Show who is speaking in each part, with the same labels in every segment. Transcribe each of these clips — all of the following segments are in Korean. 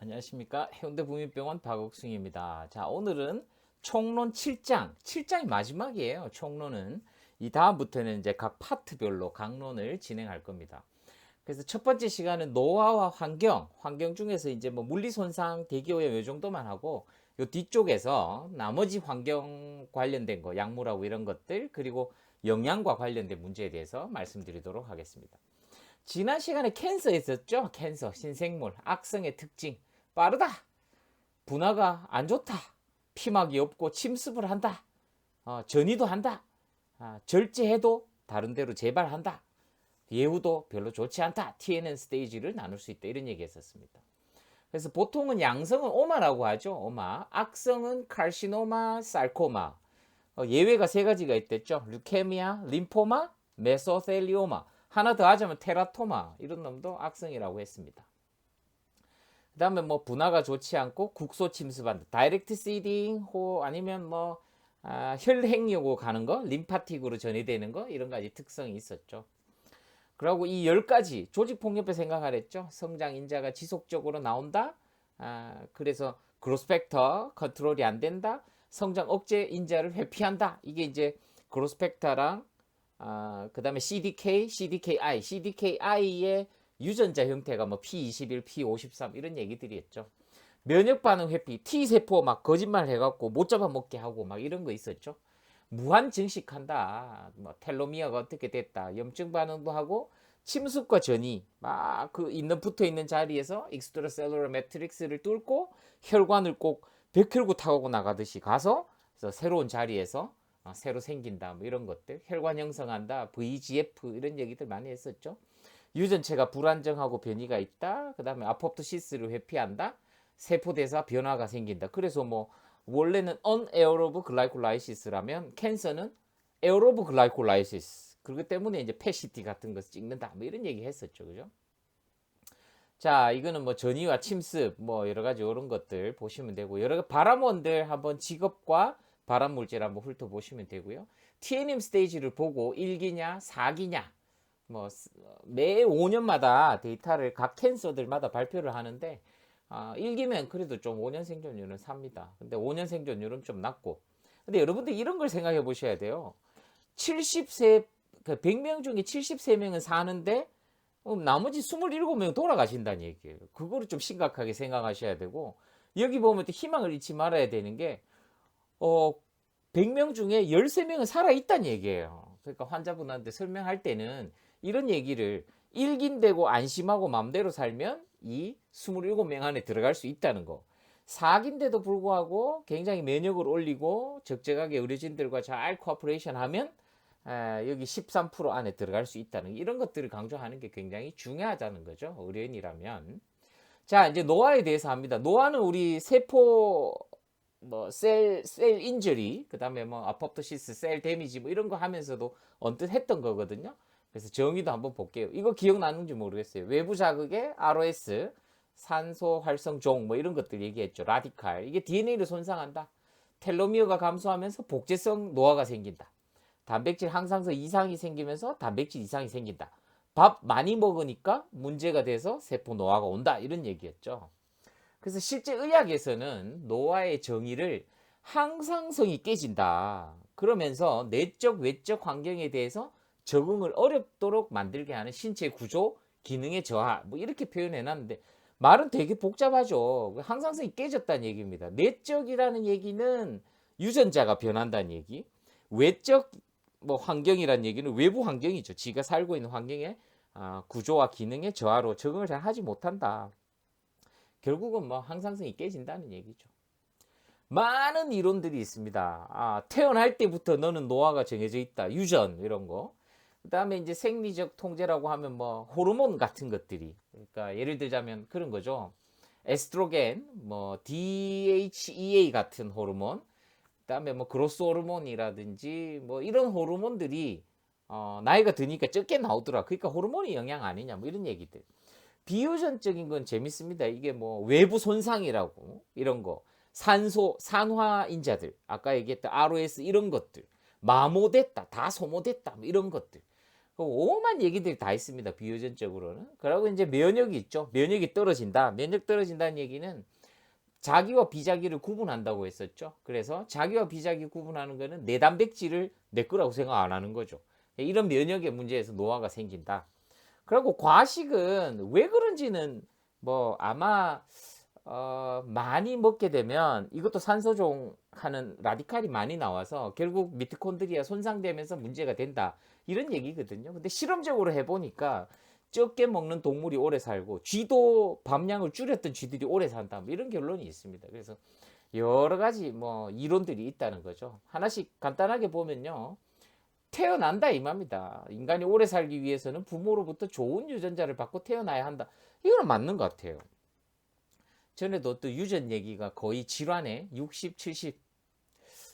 Speaker 1: 안녕하십니까. 해운대 부민병원 박옥승입니다. 자, 오늘은 총론 7장, 7장이 마지막이에요. 총론은. 이 다음부터는 이제 각 파트별로 강론을 진행할 겁니다. 그래서 첫 번째 시간은 노화와 환경 중에서 이제 뭐 물리 손상, 대기오염 요 정도만 하고, 요 뒤쪽에서 나머지 환경 관련된 거, 약물하고 이런 것들, 그리고 영양과 관련된 문제에 대해서 말씀드리도록 하겠습니다. 지난 시간에 캔서 있었죠? 캔서, 신생물, 악성의 특징. 빠르다. 분화가 안 좋다. 피막이 없고 침습을 한다. 전이도 한다. 절제해도 다른 데로 재발한다. 예후도 별로 좋지 않다. TNN 스테이지를 나눌 수 있다. 이런 얘기 했었습니다. 그래서 보통은 양성은 오마라고 하죠. 오마. 악성은 칼시노마, 살코마. 예외가 세 가지가 있댔죠. 류케미아, 림포마, 메소텔리오마. 하나 더 하자면 테라토마. 이런 놈도 악성이라고 했습니다. 그 다음에 뭐 분화가 좋지 않고 국소 침습한다. 다이렉트 시딩 아니면 뭐 혈행력으로 가는 거, 림파틱으로 전이되는 거 이런 가지 특성이 있었죠. 그리고 이 10가지 조직폭력배 생각하랬죠. 성장 인자가 지속적으로 나온다. 그래서 그로스펙터 컨트롤이 안 된다. 성장 억제 인자를 회피한다. 이게 이제 그로스펙터랑 그 다음에 CDK, CDKI의 유전자 형태가 뭐 P21, P53 이런 얘기들이었죠. 면역 반응 회피, T세포 막 거짓말 해갖고 못 잡아먹게 하고 막 이런 거 있었죠. 무한 증식한다. 뭐 텔로미어가 어떻게 됐다. 염증 반응도 하고 침습과 전이 막 그 있는 붙어 있는 자리에서 익스트라셀룰러 매트릭스를 뚫고 혈관을 꼭 백혈구 타고 나가듯이 가서 새로운 자리에서 새로 생긴다. 뭐 이런 것들 혈관 형성한다. VGF 이런 얘기들 많이 했었죠. 유전체가 불안정하고 변이가 있다. 그 다음에 아포프토시스를 회피한다. 세포대사 변화가 생긴다. 그래서 뭐 원래는 unaerobe glycolysis라면 캔서는 aerobe glycolysis. 그렇기 때문에 이제 패시티 같은 것을 찍는다. 뭐 이런 얘기 했었죠. 그죠? 자, 이거는 뭐 전이와 침습 뭐 여러 가지 이런 것들 보시면 되고 여러 발암원들 한번 직업과 발암 물질 한번 훑어보시면 되고요. TNM 스테이지를 보고 1기냐 4기냐 매 5년마다 데이터를 각 캔서들마다 발표를 하는데 1기면 그래도 좀 5년 생존율은 삽니다. 근데 5년 생존율은 좀 낮고. 근데 여러분들 이런 걸 생각해 보셔야 돼요. 70세 100명 중에 73명은 사는데 나머지 27명 돌아가신다는 얘기예요. 그거를 좀 심각하게 생각하셔야 되고 여기 보면 또 희망을 잃지 말아야 되는 게 100명 중에 13명은 살아있다는 얘기예요. 그러니까 환자분한테 설명할 때는 이런 얘기를 일긴되고 안심하고 마음대로 살면 이 27명 안에 들어갈 수 있다는 거. 4기인데도 불구하고 굉장히 면역을 올리고 적절하게 의료진들과 잘 코퍼레이션 하면 여기 13% 안에 들어갈 수 있다는 이런 것들을 강조하는 게 굉장히 중요하다는 거죠. 의료인이라면. 자, 이제 노화에 대해서 합니다. 노화는 우리 세포 셀 인저리, 그 다음에 뭐 아포프토시스, 셀 데미지 뭐 이런 거 하면서도 언뜻 했던 거거든요. 그래서 정의도 한번 볼게요. 이거 기억나는지 모르겠어요. 외부 자극에 ROS, 산소 활성 종 뭐 이런 것들 얘기했죠. 라디칼. 이게 DNA를 손상한다. 텔로미어가 감소하면서 복제성 노화가 생긴다. 단백질 항상성 이상이 생기면서 단백질 이상이 생긴다. 밥 많이 먹으니까 문제가 돼서 세포 노화가 온다. 이런 얘기였죠. 그래서 실제 의학에서는 노화의 정의를 항상성이 깨진다. 그러면서 내적, 외적 환경에 대해서 적응을 어렵도록 만들게 하는 신체 구조, 기능의 저하, 뭐 이렇게 표현해 놨는데 말은 되게 복잡하죠. 항상성이 깨졌다는 얘기입니다. 내적이라는 얘기는 유전자가 변한다는 얘기. 외적 뭐 환경이라는 얘기는 외부 환경이죠. 지가 살고 있는 환경의 구조와 기능의 저하로 적응을 잘 하지 못한다. 결국은 뭐 항상성이 깨진다는 얘기죠. 많은 이론들이 있습니다. 태어날 때부터 너는 노화가 정해져 있다. 유전 이런 거. 그다음에 이제 생리적 통제라고 하면 뭐 호르몬 같은 것들이. 그러니까 예를 들자면 그런 거죠. 에스트로겐, 뭐 DHEA 같은 호르몬. 그다음에 뭐 그로스 호르몬이라든지 뭐 이런 호르몬들이 나이가 드니까 적게 나오더라. 그러니까 호르몬이 영향 아니냐 뭐 이런 얘기들. 비유전적인 건 재밌습니다. 이게 뭐 외부 손상이라고 이런 거 산소 산화인자들 아까 얘기했던 ROS 이런 것들 마모됐다 다 소모됐다 뭐 이런 것들 오만 얘기들이 다 있습니다. 비유전적으로는. 그리고 이제 면역이 있죠. 면역이 떨어진다. 면역 떨어진다는 얘기는 자기와 비자기를 구분한다고 했었죠. 그래서 자기와 비자기 구분하는 거는 내 단백질을 내 거라고 생각 안 하는 거죠. 이런 면역의 문제에서 노화가 생긴다. 그리고 과식은 왜 그런지는 뭐 아마 많이 먹게 되면 이것도 산소종하는 라디칼이 많이 나와서 결국 미토콘드리아 손상되면서 문제가 된다. 이런 얘기거든요. 근데 실험적으로 해보니까 적게 먹는 동물이 오래 살고 쥐도 밤량을 줄였던 쥐들이 오래 산다. 뭐 이런 결론이 있습니다. 그래서 여러 가지 뭐 이론들이 있다는 거죠. 하나씩 간단하게 보면요. 태어난다 이 말입니다. 인간이 오래 살기 위해서는 부모로부터 좋은 유전자를 받고 태어나야 한다. 이거는 맞는 것 같아요. 전에도 또 유전 얘기가 거의 질환에 60, 70,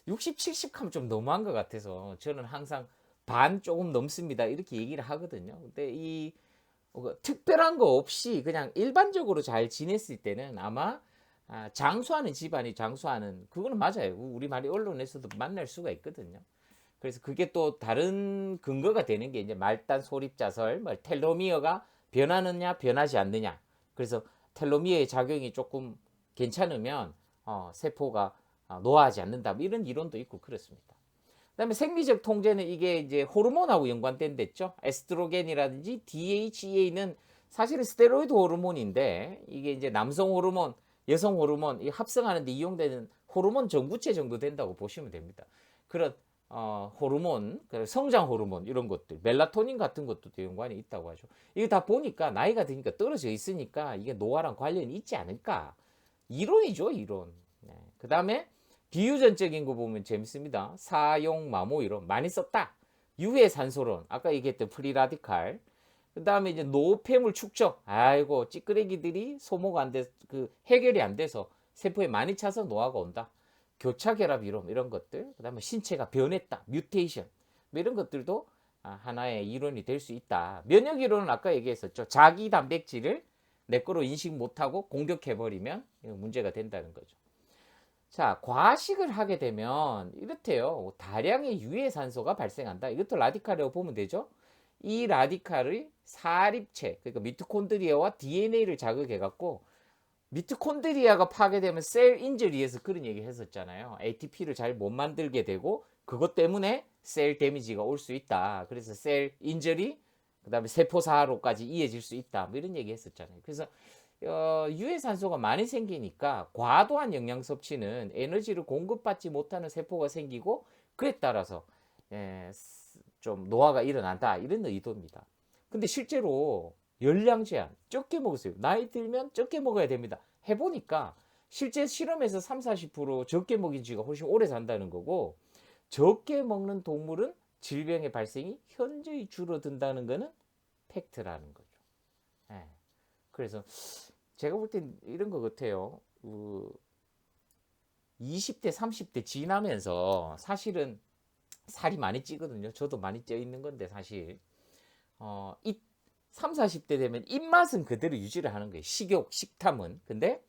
Speaker 1: 60, 70 하면 좀 너무한 것 같아서 저는 항상 반 조금 넘습니다. 이렇게 얘기를 하거든요. 근데 이 특별한 거 없이 그냥 일반적으로 잘 지냈을 때는 아마 장수하는 집안이 장수하는 그거는 맞아요. 우리 말이 언론에서도 만날 수가 있거든요. 그래서 그게 또 다른 근거가 되는 게 이제 말단 소립자설, 뭐 텔로미어가 변하느냐 변하지 않느냐. 그래서 텔로미어의 작용이 조금 괜찮으면 세포가 노화하지 않는다. 뭐 이런 이론도 있고 그렇습니다. 그다음에 생리적 통제는 이게 이제 호르몬하고 연관된댔죠. 에스트로겐이라든지 DHEA는 사실은 스테로이드 호르몬인데 이게 이제 남성 호르몬, 여성 호르몬 이 합성하는데 이용되는 호르몬 전구체 정도 된다고 보시면 됩니다. 그런 호르몬, 성장 호르몬 이런 것들, 멜라토닌 같은 것도 연관이 있다고 하죠. 이거 다 보니까 나이가 드니까 떨어져 있으니까 이게 노화랑 관련이 있지 않을까? 이론이죠, 이론. 네. 그 다음에 비유전적인 거 보면 재밌습니다. 사용 마모 이론 많이 썼다. 유해 산소론, 아까 얘기했던 프리라디칼. 그 다음에 이제 노폐물 축적. 아이고 찌끄레기들이 소모가 안 돼, 그 해결이 안 돼서 세포에 많이 차서 노화가 온다. 교차 결합 이론 이런 것들, 그다음에 신체가 변했다, 뮤테이션 뭐 이런 것들도 하나의 이론이 될 수 있다. 면역 이론은 아까 얘기했었죠. 자기 단백질을 내 거로 인식 못하고 공격해버리면 문제가 된다는 거죠. 자, 과식을 하게 되면 이렇대요. 다량의 유해 산소가 발생한다. 이것도 라디칼이라고 보면 되죠. 이 라디칼의 사립체, 그러니까 미토콘드리아와 DNA를 자극해갖고 미토콘드리아가 파괴되면 셀 인저리에서 그런 얘기 했었잖아요. ATP를 잘 못 만들게 되고 그것 때문에 셀 데미지가 올 수 있다. 그래서 셀 인저리, 그다음에 세포 사로까지 이어질 수 있다. 뭐 이런 얘기 했었잖아요. 그래서 유해 산소가 많이 생기니까 과도한 영양 섭취는 에너지를 공급받지 못하는 세포가 생기고 그에 따라서 좀 노화가 일어난다. 이런 의도입니다. 근데 실제로 열량 제한 적게 먹으세요. 나이 들면 적게 먹어야 됩니다. 해보니까 실제 실험에서 3, 40% 적게 먹인 쥐가 훨씬 오래 산다는 거고 적게 먹는 동물은 질병의 발생이 현저히 줄어든다는 거는 팩트라는 거죠. 예. 그래서 제가 볼 땐 이런 것 같아요. 20대, 30대 지나면서 사실은 살이 많이 찌거든요. 저도 많이 쪄 있는 건데 사실 이 3, 40대 되면 입맛은 그대로 유지를 하는 거예요. 식욕, 식탐은. 근데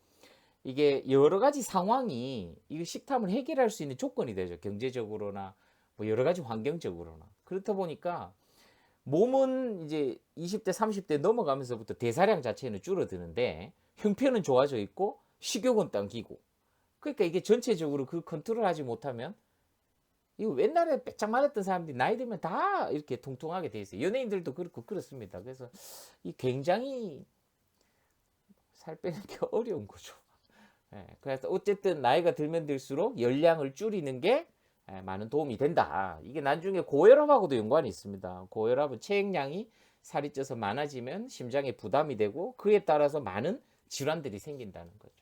Speaker 1: 이게 여러 가지 상황이 이 식탐을 해결할 수 있는 조건이 되죠. 경제적으로나 뭐 여러 가지 환경적으로나. 그렇다 보니까 몸은 이제 20대, 30대 넘어가면서부터 대사량 자체는 줄어드는데 형편은 좋아져 있고 식욕은 당기고. 그러니까 이게 전체적으로 그 컨트롤하지 못하면 이거 옛날에 빼짝 말했던 사람들이 나이 들면 다 이렇게 퉁퉁하게 돼 있어요. 연예인들도 그렇고 그렇습니다. 그래서 이 굉장히 살 빼는 게 어려운 거죠. 그래서 어쨌든 나이가 들면 들수록 열량을 줄이는 게 많은 도움이 된다. 이게 나중에 고혈압하고도 연관이 있습니다. 고혈압은 체액량이 살이 쪄서 많아지면 심장에 부담이 되고 그에 따라서 많은 질환들이 생긴다는 거죠.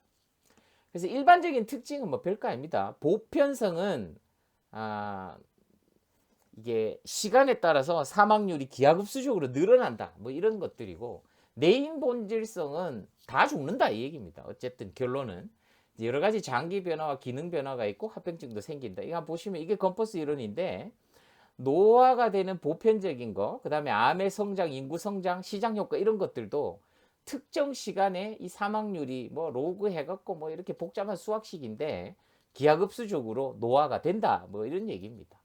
Speaker 1: 그래서 일반적인 특징은 뭐 별거 아닙니다. 보편성은 이게 시간에 따라서 사망률이 기하급수적으로 늘어난다. 뭐 이런 것들이고 내인 본질성은 다 죽는다 이 얘기입니다. 어쨌든 결론은 여러 가지 장기 변화와 기능 변화가 있고 합병증도 생긴다. 이거 한번 보시면 이게 건퍼스 이론인데 노화가 되는 보편적인 거, 그 다음에 암의 성장, 인구 성장, 시장 효과 이런 것들도 특정 시간에 이 사망률이 뭐 로그 해갖고 뭐 이렇게 복잡한 수학식인데 기하급수적으로 노화가 된다. 뭐 이런 얘기입니다.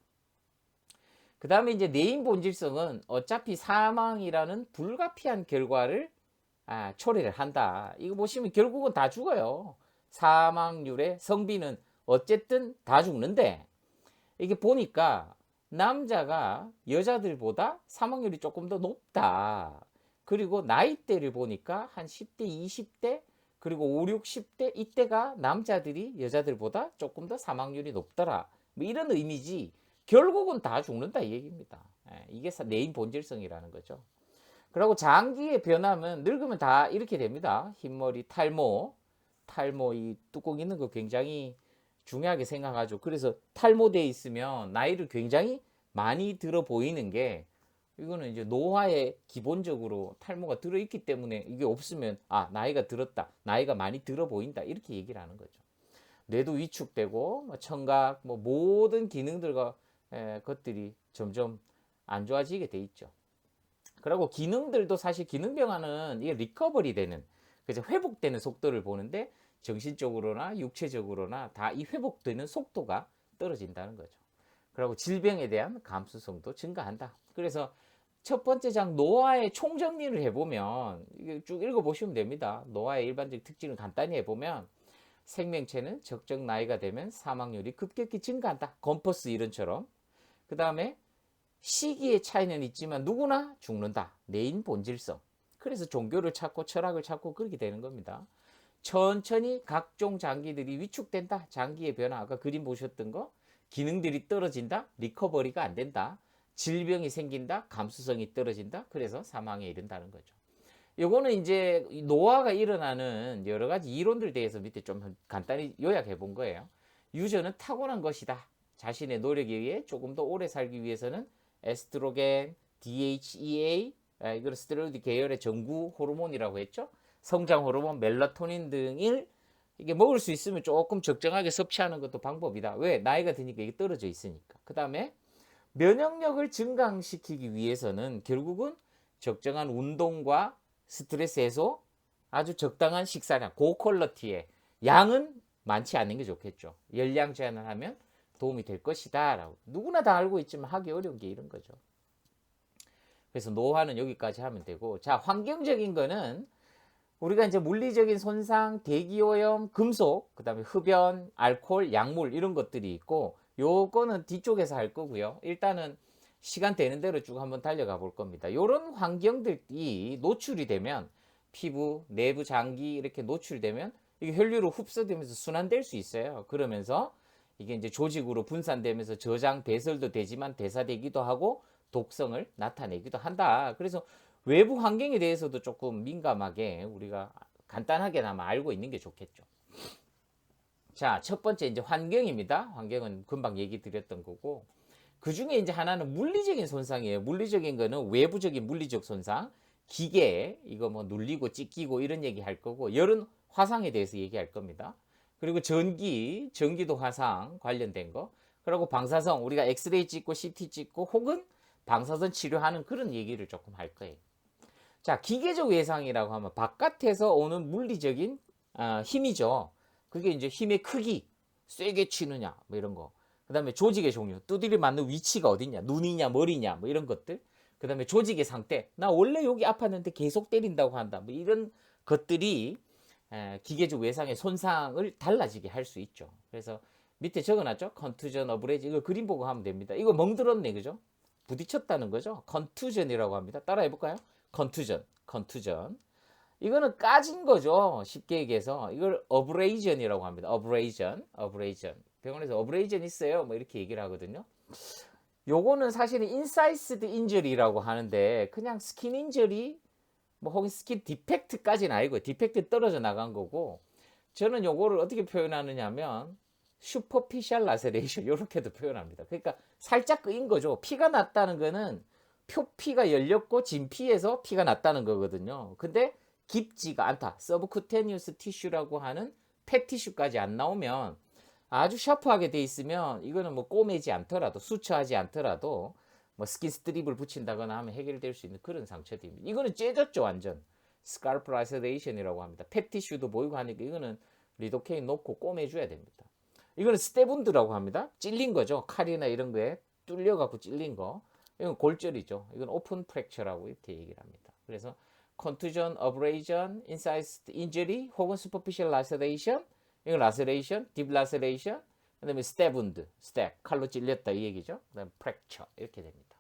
Speaker 1: 그 다음에 이제 내인 본질성은 어차피 사망이라는 불가피한 결과를 초래를 한다. 이거 보시면 결국은 다 죽어요. 사망률의 성비는 어쨌든 다 죽는데 이게 보니까 남자가 여자들보다 사망률이 조금 더 높다. 그리고 나이대를 보니까 한 10대, 20대, 그리고 5, 60대 이때가 남자들이 여자들보다 조금 더 사망률이 높더라. 뭐 이런 의미지 결국은 다 죽는다 이 얘기입니다. 이게 내인 본질성이라는 거죠. 그리고 장기의 변함은 늙으면 다 이렇게 됩니다. 흰머리, 탈모 이 뚜껑 있는 거 굉장히 중요하게 생각하죠. 그래서 탈모돼 있으면 나이를 굉장히 많이 들어 보이는 게 이거는 이제 노화에 기본적으로 탈모가 들어있기 때문에 이게 없으면 나이가 들었다, 나이가 많이 들어 보인다 이렇게 얘기를 하는 거죠. 뇌도 위축되고 청각 모든 기능들과 것들이 점점 안 좋아지게 돼 있죠. 그리고 기능들도 사실 기능 변화는 이게 리커버리 되는 그래서 회복되는 속도를 보는데 정신적으로나 육체적으로나 다 이 회복되는 속도가 떨어진다는 거죠. 그리고 질병에 대한 감수성도 증가한다. 그래서 첫 번째 장 노화의 총정리를 해보면 이게 쭉 읽어보시면 됩니다. 노화의 일반적 특징을 간단히 해보면 생명체는 적정 나이가 되면 사망률이 급격히 증가한다. 건퍼스 이론처럼. 그 다음에 시기의 차이는 있지만 누구나 죽는다. 내인 본질성. 그래서 종교를 찾고 철학을 찾고 그렇게 되는 겁니다. 천천히 각종 장기들이 위축된다. 장기의 변화, 아까 그림 보셨던 거. 기능들이 떨어진다. 리커버리가 안 된다. 질병이 생긴다. 감수성이 떨어진다. 그래서 사망에 이른다는 거죠. 요거는 이제 노화가 일어나는 여러 가지 이론들 대해서 밑에 좀 간단히 요약해 본 거예요. 유전은 타고난 것이다. 자신의 노력에 의해 조금 더 오래 살기 위해서는 에스트로겐, DHEA, 이걸 스테로이드 계열의 전구 호르몬이라고 했죠. 성장 호르몬, 멜라토닌 등을 이게 먹을 수 있으면 조금 적정하게 섭취하는 것도 방법이다. 왜? 나이가 드니까 이게 떨어져 있으니까. 그 다음에 면역력을 증강시키기 위해서는 결국은 적정한 운동과 스트레스 해소, 아주 적당한 식사량, 고퀄러티의 양은 많지 않은 게 좋겠죠. 열량 제한을 하면 도움이 될 것이다 라고 누구나 다 알고 있지만 하기 어려운 게 이런 거죠. 그래서 노화는 여기까지 하면 되고, 자, 환경적인 거는 우리가 이제 물리적인 손상, 대기오염, 금속, 그 다음에 흡연, 알코올, 약물 이런 것들이 있고, 요거는 뒤쪽에서 할 거고요. 일단은 시간 되는 대로 쭉 한번 달려가 볼 겁니다. 요런 환경들이 노출이 되면 피부, 내부 장기 이렇게 노출되면 이게 혈류로 흡수되면서 순환될 수 있어요. 그러면서 이게 이제 조직으로 분산되면서 저장, 배설도 되지만 대사되기도 하고 독성을 나타내기도 한다. 그래서 외부 환경에 대해서도 조금 민감하게 우리가 간단하게나마 알고 있는 게 좋겠죠. 자, 첫 번째 이제 환경입니다. 환경은 금방 얘기 드렸던 거고, 그 중에 이제 하나는 물리적인 손상이에요. 물리적인 거는 외부적인 물리적 손상, 기계, 이거 뭐 눌리고 찢기고 이런 얘기 할 거고, 열은 화상에 대해서 얘기할 겁니다. 그리고 전기도 화상 관련된 거, 그리고 방사선, 우리가 엑스레이 찍고 CT 찍고 혹은 방사선 치료하는 그런 얘기를 조금 할 거예요. 자, 기계적 외상이라고 하면 바깥에서 오는 물리적인 힘이죠. 그게 이제 힘의 크기, 세게 치느냐, 뭐 이런 거. 그 다음에 조직의 종류, 두드리 맞는 위치가 어디냐, 눈이냐, 머리냐, 뭐 이런 것들. 그 다음에 조직의 상태, 나 원래 여기 아팠는데 계속 때린다고 한다. 뭐 이런 것들이 기계적 외상의 손상을 달라지게 할 수 있죠. 그래서 밑에 적어놨죠. 컨투전, 어브레이즈. 이거 그림 보고 하면 됩니다. 이거 멍들었네, 그죠? 부딪혔다는 거죠. 컨투전이라고 합니다. 따라 해볼까요? 컨투전. 이거는 까진 거죠. 쉽게 얘기해서. 이걸 어브레이전이라고 합니다. 어브레이전. 병원에서 어브레이전 있어요. 뭐 이렇게 얘기를 하거든요. 요거는 사실은 인사이스드 인저리라고 하는데 그냥 스킨 인저리 뭐 혹은 스킨 디펙트까지는 아니고 디펙트 떨어져 나간 거고, 저는 요거를 어떻게 표현하느냐 하면 슈퍼피셜 라세레이션 이렇게도 표현합니다. 그러니까 살짝 끄인 거죠. 피가 났다는 거는 표피가 열렸고 진피에서 피가 났다는 거거든요. 근데 깊지가 않다. 서브쿠테니우스 티슈라고 하는 폐티슈까지 안 나오면, 아주 샤프하게 돼 있으면 이거는 뭐 꼬매지 않더라도, 수처하지 않더라도 뭐 스킨 스트립을 붙인다거나 하면 해결될 수 있는 그런 상처들입니다. 이거는 째졌죠, 완전. 스칼프 라세레이션이라고 합니다. 폐티슈도 보이고 하니까 이거는 리도케인 놓고 꼬매줘야 됩니다. 이거는 스테분드라고 합니다. 찔린 거죠. 칼이나 이런 거에 뚫려갖고 찔린 거. 이건 골절이죠. 이건 오픈 프랙처라고 이렇게 얘기를 합니다. 그래서 contusion, abrasion, incise injury 혹은 superficial laceration, 이건 laceration, deep laceration, 그다음에 stab wound, stab, 칼로 찔렸다 이 얘기죠. 그다음에 fracture 이렇게 됩니다.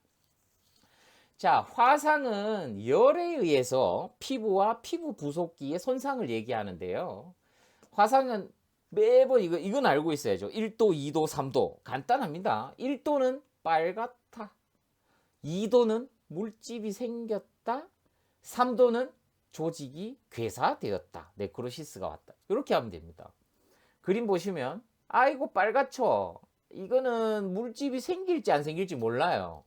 Speaker 1: 자, 화상은 열에 의해서 피부와 피부 부속기의 손상을 얘기하는데요. 화상은 매번 이건 알고 있어야죠. 1도, 2도, 3도 간단합니다. 1도는 빨갛다. 2도는 물집이 생겼다. 3도는 조직이 괴사되었다. 네크로시스가 왔다. 이렇게 하면 됩니다. 그림 보시면 아이고 빨갛죠. 이거는 물집이 생길지 안 생길지 몰라요.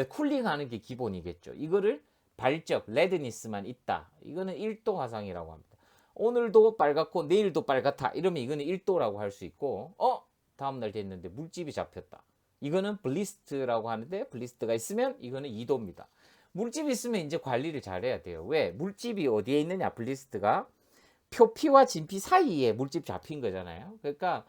Speaker 1: 쿨링하는 게 기본이겠죠. 이거를 발적, 레드니스만 있다. 이거는 1도 화상이라고 합니다. 오늘도 빨갛고 내일도 빨갛다. 이러면 이거는 1도라고 할 수 있고 다음날 됐는데 물집이 잡혔다. 이거는 블리스트라고 하는데 블리스트가 있으면 이거는 2도입니다. 물집이 있으면 이제 관리를 잘해야 돼요. 왜? 물집이 어디에 있느냐 블리스트가 표피와 진피 사이에 물집 잡힌 거잖아요. 그러니까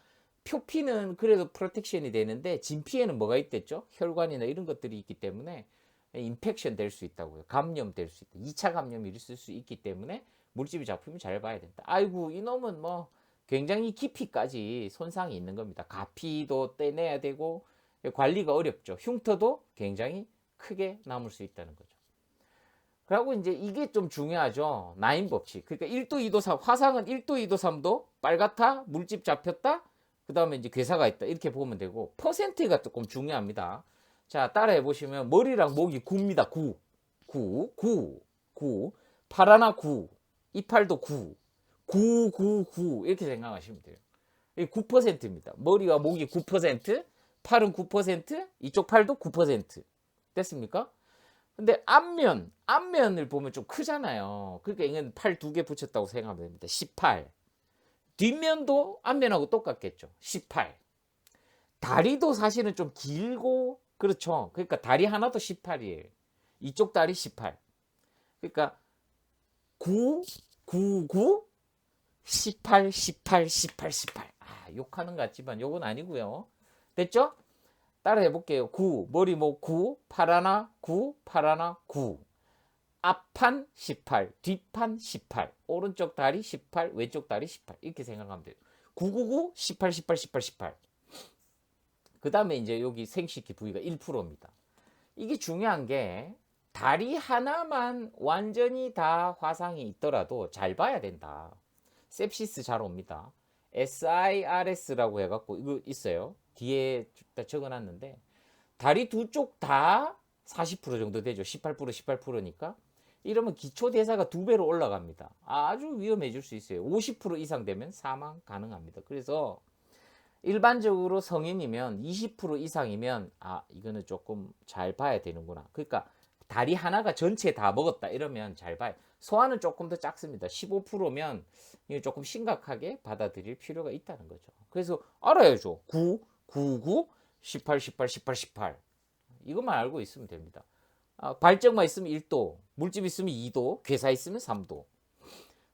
Speaker 1: 표피는 그래도 프로텍션이 되는데 진피에는 뭐가 있댔죠? 혈관이나 이런 것들이 있기 때문에 인펙션 될 수 있다고요. 감염 될 수 있다. 2차 감염이 있을 수 있기 때문에 물집이 잡히면 잘 봐야 된다. 아이고 이놈은 뭐 굉장히 깊이까지 손상이 있는 겁니다. 가피도 떼내야 되고 관리가 어렵죠. 흉터도 굉장히 크게 남을 수 있다는 거죠. 그리고 이제 이게 좀 중요하죠. 나인 법칙. 그러니까 1도, 2도, 3 화상은 1도, 2도, 3도 빨갛다, 물집 잡혔다. 그 다음에 이제 괴사가 있다. 이렇게 보면 되고 퍼센트가 조금 중요합니다. 자, 따라해 보시면 머리랑 목이 9입니다. 9, 9, 9, 9. 팔 하나 9, 이팔도 9, 9, 9, 9 이렇게 생각하시면 돼요. 이게 9%입니다. 머리와 목이 9%, 팔은 9%, 이쪽 팔도 9%. 됐습니까? 근데 앞면을 보면 좀 크잖아요. 그러니까 이건 팔 2개 붙였다고 생각하면 됩니다. 18. 뒷면도 앞면하고 똑같겠죠. 18. 다리도 사실은 좀 길고 그렇죠. 그러니까 다리 하나도 18이에요. 이쪽 다리 18. 그러니까 9, 9, 9, 18, 18, 18, 18. 욕하는 것 같지만 욕은 아니고요. 됐죠? 따라 해볼게요. 9, 머리목 9, 팔 하나 9, 팔 하나 9. 앞판 18, 뒷판 18, 오른쪽 다리 18, 왼쪽 다리 18 이렇게 생각하면 돼요. 999, 18, 18, 18, 18. 그 다음에 이제 여기 생식기 부위가 1%입니다. 이게 중요한 게 다리 하나만 완전히 다 화상이 있더라도 잘 봐야 된다. 셉시스 잘 옵니다. SIRS라고 해갖고 이거 있어요. 뒤에 적어놨는데 다리 두 쪽 다 40% 정도 되죠. 18%, 18%니까. 이러면 기초대사가 2배로 올라갑니다. 아주 위험해질 수 있어요. 50% 이상 되면 사망 가능합니다. 그래서 일반적으로 성인이면 20% 이상이면 이거는 조금 잘 봐야 되는구나. 그러니까 다리 하나가 전체 다 먹었다 이러면 잘 봐요. 소화는 조금 더 작습니다. 15%면 이거 조금 심각하게 받아들일 필요가 있다는 거죠. 그래서 알아야죠. 9, 9, 9, 18, 18, 18, 18. 이것만 알고 있으면 됩니다. 발적만 있으면 1도, 물집 있으면 2도, 괴사 있으면 3도.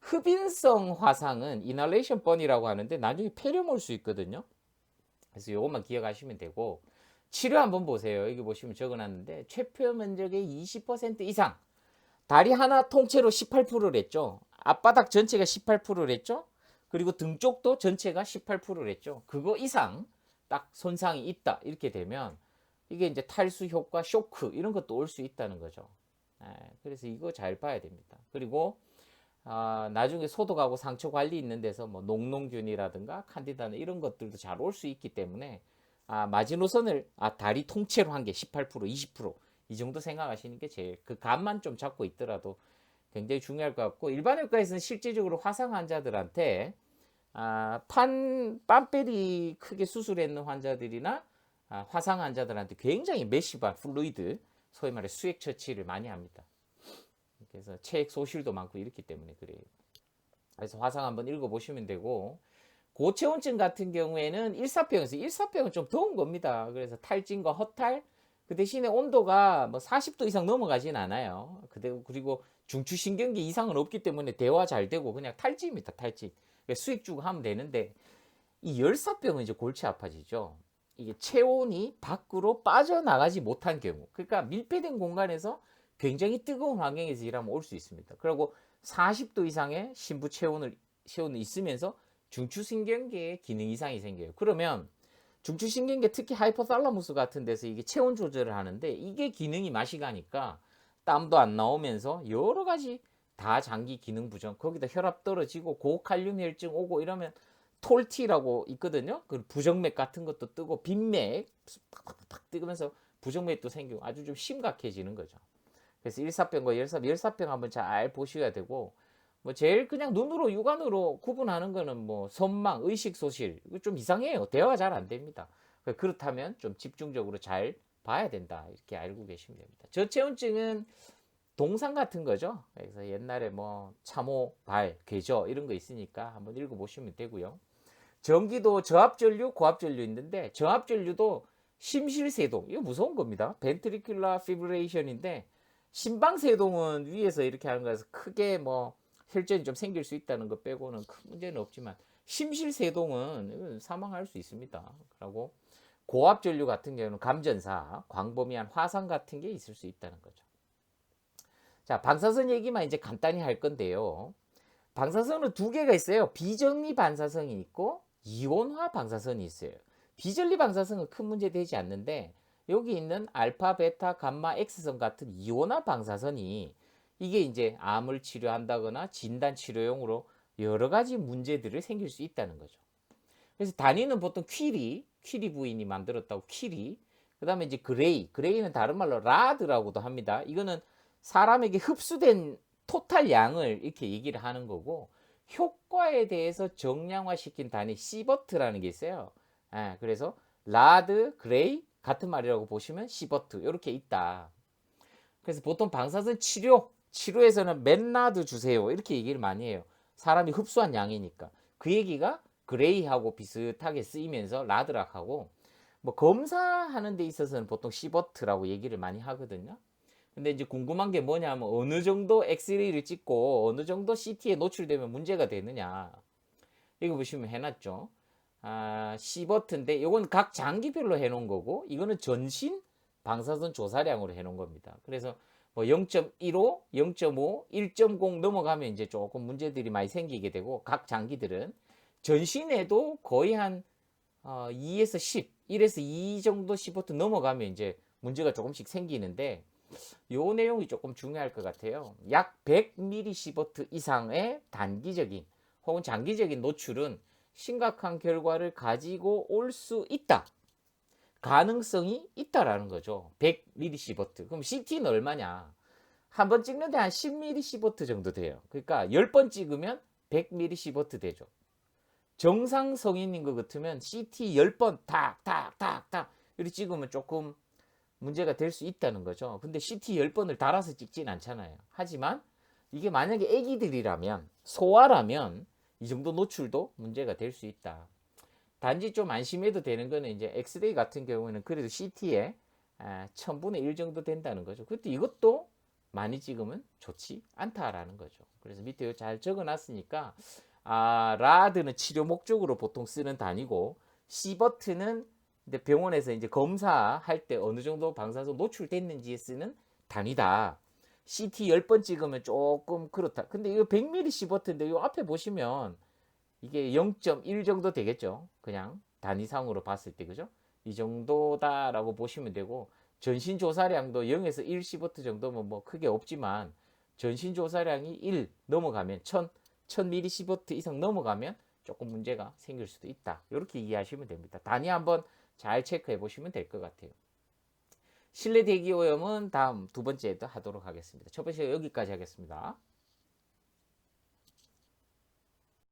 Speaker 1: 흡인성 화상은 이널레이션 번이라고 하는데 나중에 폐렴 올 수 있거든요. 그래서 이것만 기억하시면 되고 치료 한번 보세요. 여기 보시면 적어놨는데 최표 면적의 20% 이상 다리 하나 통째로 18%를 했죠. 앞바닥 전체가 18%를 했죠. 그리고 등 쪽도 전체가 18%를 했죠. 그거 이상 딱 손상이 있다 이렇게 되면 이게 이제 탈수 효과, 쇼크 이런 것도 올 수 있다는 거죠. 그래서 이거 잘 봐야 됩니다. 그리고 나중에 소독하고 상처 관리 있는 데서 뭐 녹농균이라든가 칸디다나 이런 것들도 잘 올 수 있기 때문에 마지노선을 다리 통째로 한 게 18%, 20%이 정도 생각하시는 게 제일 그 감만 좀 잡고 있더라도 굉장히 중요할 것 같고 일반의과에서는 실질적으로 화상 환자들한테 빤빼리 크게 수술했는 환자들이나 화상 환자들한테 굉장히 메시반 플루이드 소위 말해 수액 처치를 많이 합니다. 그래서 체액 소실도 많고 이렇기 때문에 그래요. 그래서 화상 한번 읽어보시면 되고 고체온증 같은 경우에는 일사병은 좀 더운 겁니다. 그래서 탈진과 허탈 그 대신에 온도가 뭐 40도 이상 넘어가진 않아요. 그리고 중추신경계 이상은 없기 때문에 대화 잘 되고 그냥 탈진입니다. 탈진. 수액 주고 하면 되는데 이 열사병은 이제 골치 아파지죠. 이게 체온이 밖으로 빠져나가지 못한 경우, 그러니까 밀폐된 공간에서 굉장히 뜨거운 환경에서 일하면 올 수 있습니다. 그리고 40도 이상의 심부 체온이 있으면서 중추신경계에 기능 이상이 생겨요. 그러면 중추신경계, 특히 하이포탈라무스 같은 데서 이게 체온 조절을 하는데, 이게 기능이 맛이 가니까 땀도 안 나오면서 여러 가지 다 장기 기능 부정, 거기다 혈압 떨어지고 고칼륨 혈증 오고 이러면 톨티라고 있거든요. 그 부정맥 같은 것도 뜨고 빈맥 팍팍팍 뜨면서 부정맥도 생기고 아주 좀 심각해지는 거죠. 그래서 일사병과 열사병 한번 잘 보셔야 되고, 뭐 제일 그냥 눈으로 육안으로 구분하는 거는 뭐 선망, 의식 소실, 이거 좀 이상해요. 대화가 잘 안 됩니다. 그렇다면 좀 집중적으로 잘 봐야 된다, 이렇게 알고 계시면 됩니다. 저체온증은 동상 같은 거죠. 그래서 옛날에 뭐 참호, 발, 괴저 이런 거 있으니까 한번 읽어보시면 되고요. 전기도 저압전류, 고압전류 있는데, 저압전류도 심실세동, 이거 무서운 겁니다. 벤트리큘라 피브레이션인데, 심방세동은 위에서 이렇게 하는 거라서 크게 뭐 혈전이 좀 생길 수 있다는 거 빼고는 큰 문제는 없지만, 심실세동은 사망할 수 있습니다. 그리고 고압전류 같은 경우는 감전사, 광범위한 화상 같은 게 있을 수 있다는 거죠. 자, 방사선 얘기만 이제 간단히 할 건데요. 방사선은 두 개가 있어요. 비전리 방사선이 있고 이온화 방사선이 있어요. 비전리 방사선은 큰 문제 되지 않는데, 여기 있는 알파, 베타, 감마, X선 같은 이온화 방사선이 이게 이제 암을 치료한다거나 진단 치료용으로 여러 가지 문제들을 생길 수 있다는 거죠. 그래서 단위는 보통 퀴리 부인이 만들었다고 퀴리. 그 다음에 이제 그레이는 다른 말로 라드라고도 합니다. 이거는 사람에게 흡수된 토탈 양을 이렇게 얘기를 하는 거고, 효과에 대해서 정량화시킨 단위 시버트라는 게 있어요. 그래서 라드, 그레이 같은 말이라고 보시면 시버트 이렇게 있다. 그래서 보통 방사선 치료에서는 맨라드 주세요 이렇게 얘기를 많이 해요. 사람이 흡수한 양이니까. 그 얘기가 그레이하고 비슷하게 쓰이면서 라드락하고, 뭐 검사하는 데 있어서는 보통 시버트라고 얘기를 많이 하거든요. 근데 이제 궁금한 게 뭐냐면, 어느 정도 엑스레이를 찍고 어느 정도 CT에 노출되면 문제가 되느냐. 이거 보시면 해놨죠. C버튼인데 이건 각 장기별로 해놓은 거고, 이거는 전신 방사선 조사량으로 해놓은 겁니다. 그래서 뭐 0.15, 0.5, 1.0 넘어가면 이제 조금 문제들이 많이 생기게 되고, 각 장기들은 전신에도 거의 한 2에서 10, 1에서 2 정도 C버튼 넘어가면 이제 문제가 조금씩 생기는데, 요 내용이 조금 중요할 것 같아요. 약 100mSv 이상의 단기적인 혹은 장기적인 노출은 심각한 결과를 가지고 올 수 있다. 가능성이 있다라는 거죠. 100mSv. 그럼 CT는 얼마냐? 한 번 찍는데 한 10mSv 정도 돼요. 그러니까 10번 찍으면 100mSv 되죠. 정상 성인인 것 같으면 CT 10번 탁탁탁탁 이렇게 찍으면 조금 문제가 될 수 있다는 거죠. 근데 CT 10번을 달아서 찍진 않잖아요. 하지만 이게 만약에 애기들이라면, 소아라면 이 정도 노출도 문제가 될 수 있다. 단지 좀 안심해도 되는 거는 이제 엑스레이 같은 경우에는 그래도 CT에 1000분의 1 정도 된다는 거죠. 그때 이것도 많이 찍으면 좋지 않다라는 거죠. 그래서 밑에 잘 적어놨으니까, 라드는 치료 목적으로 보통 쓰는 단위고, C버튼은 근데 병원에서 이제 검사할 때 어느 정도 방사선 노출됐는지에 쓰는 단위다. CT 10번 찍으면 조금 그렇다. 근데 이거 100mSv인데 이 앞에 보시면 이게 0.1 정도 되겠죠. 그냥 단위상으로 봤을 때, 그죠? 이 정도다라고 보시면 되고, 전신 조사량도 0에서 1시버트 정도면 뭐 크게 없지만, 전신 조사량이 1 넘어가면 1000mSv 이상 넘어가면 조금 문제가 생길 수도 있다. 이렇게 이해하시면 됩니다. 단위 한번 잘 체크해 보시면 될 것 같아요. 실내 대기 오염은 다음 두 번째도 하도록 하겠습니다. 첫 번째 여기까지 하겠습니다.